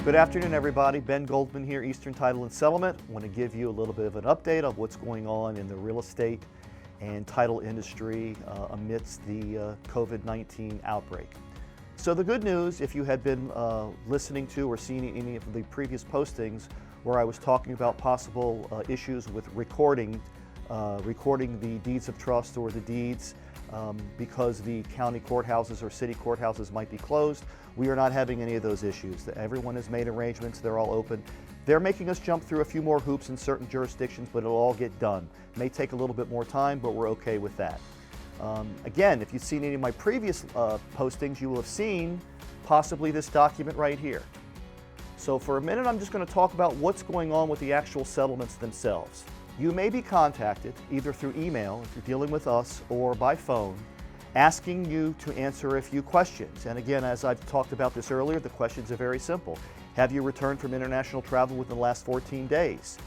Good afternoon, everybody. Ben Goldman here, Eastern Title and Settlement. I want to give you a little bit of an update of what's going on in the real estate and title industry amidst the COVID-19 outbreak. So the good news, if you had been listening to or seeing any of the previous postings where I was talking about possible issues with recording the deeds of trust or the deeds because the county courthouses or city courthouses might be closed, we are not having any of those issues. Everyone has made arrangements, they're all open. They're making us jump through a few more hoops in certain jurisdictions, but it'll all get done. It may take a little bit more time, but we're okay with that. Again, if you've seen any of my previous postings, you will have seen possibly this document right here. So for a minute, I'm just going to talk about what's going on with the actual settlements themselves. You may be contacted either through email, if you're dealing with us, or by phone, asking you to answer a few questions. And again, as I've talked about this earlier, the questions are very simple. Have you returned from international travel within the last 14 days?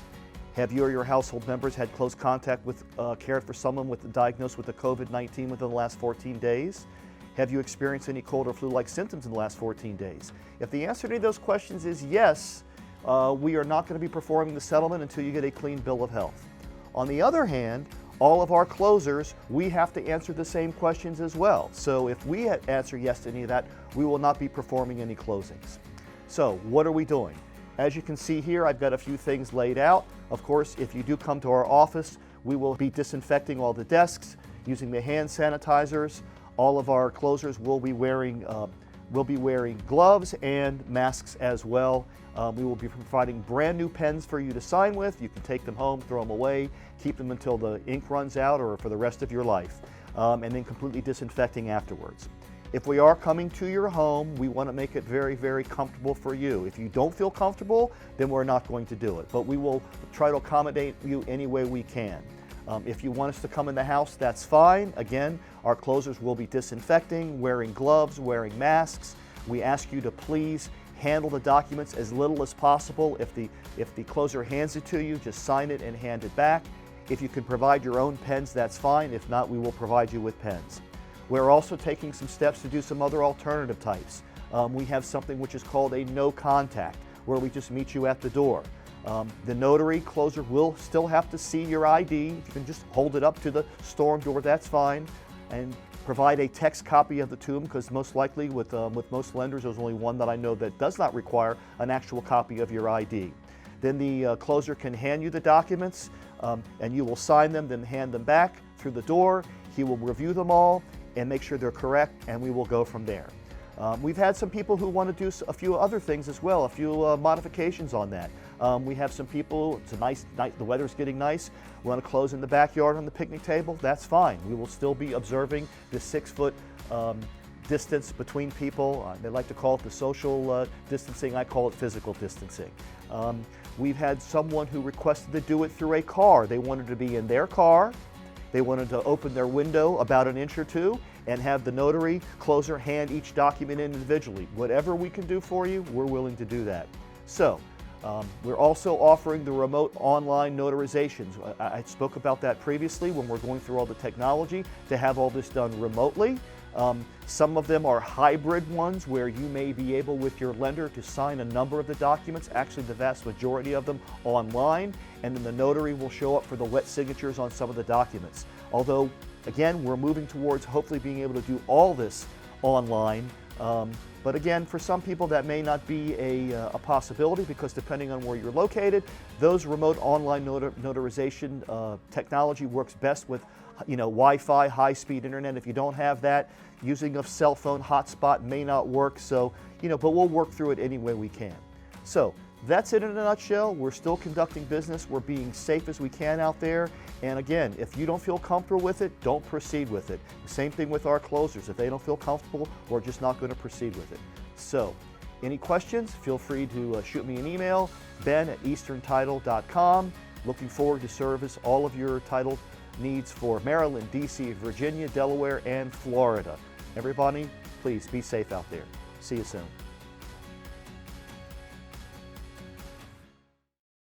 Have you or your household members had close contact with, cared for someone diagnosed with the COVID-19 within the last 14 days? Have you experienced any cold or flu-like symptoms in the last 14 days? If the answer to any of those questions is yes, we are not going to be performing the settlement until you get a clean bill of health. On the other hand, all of our closers, we have to answer the same questions as well. So if we answer yes to any of that, we will not be performing any closings. So what are we doing? As you can see here, I've got a few things laid out. Of course, if you do come to our office, we will be disinfecting all the desks, using the hand sanitizers. All of our closers will be wearing gloves and masks as well. We will be providing brand new pens for you to sign with. You can take them home, throw them away, keep them until the ink runs out or for the rest of your life, and then completely disinfecting afterwards. If we are coming to your home, we want to make it very, very comfortable for you. If you don't feel comfortable, then we're not going to do it, but we will try to accommodate you any way we can. If you want us to come in the house, that's fine. Again, our closers will be disinfecting, wearing gloves, wearing masks. We ask you to please handle the documents as little as possible. If the closer hands it to you, just sign it and hand it back. If you can provide your own pens, that's fine. If not, we will provide you with pens. We're also taking some steps to do some other alternative types. We have something which is called a no contact, where we just meet you at the door. The notary closer will still have to see your ID. You can just hold it up to the storm door, that's fine, and provide a text copy of the to them, because most likely with most lenders, there's only one that I know that does not require an actual copy of your ID. Then the closer can hand you the documents, and you will sign them, then hand them back through the door. He will review them all and make sure they're correct, and we will go from there. We've had some people who want to do a few other things as well, a few modifications on that. We have some people, it's a nice night, the weather's getting nice, we want to close in the backyard on the picnic table, that's fine. We will still be observing the 6-foot distance between people. They like to call it the social distancing, I call it physical distancing. We've had someone who requested to do it through a car. They wanted to be in their car, they wanted to open their window about an inch or two and have the notary closer hand each document individually. Whatever we can do for you, we're willing to do that. So, we're also offering the remote online notarizations. I spoke about that previously when we're going through all the technology to have all this done remotely. Some of them are hybrid ones where you may be able with your lender to sign a number of the documents, actually the vast majority of them online, and then the notary will show up for the wet signatures on some of the documents. Although, again, we're moving towards hopefully being able to do all this online. But again, for some people that may not be a possibility, because depending on where you're located, those remote online notarization technology works best with Wi-Fi, high-speed internet. If you don't have that, using a cell phone hotspot may not work. So, but we'll work through it any way we can. So that's it in a nutshell. We're still conducting business. We're being safe as we can out there. And again, if you don't feel comfortable with it, don't proceed with it. Same thing with our closers. If they don't feel comfortable, we're just not going to proceed with it. So, any questions, feel free to shoot me an email, ben@easterntitle.com. Looking forward to service all of your title needs for Maryland, DC, Virginia, Delaware, and Florida. Everybody, please be safe out there. See you soon.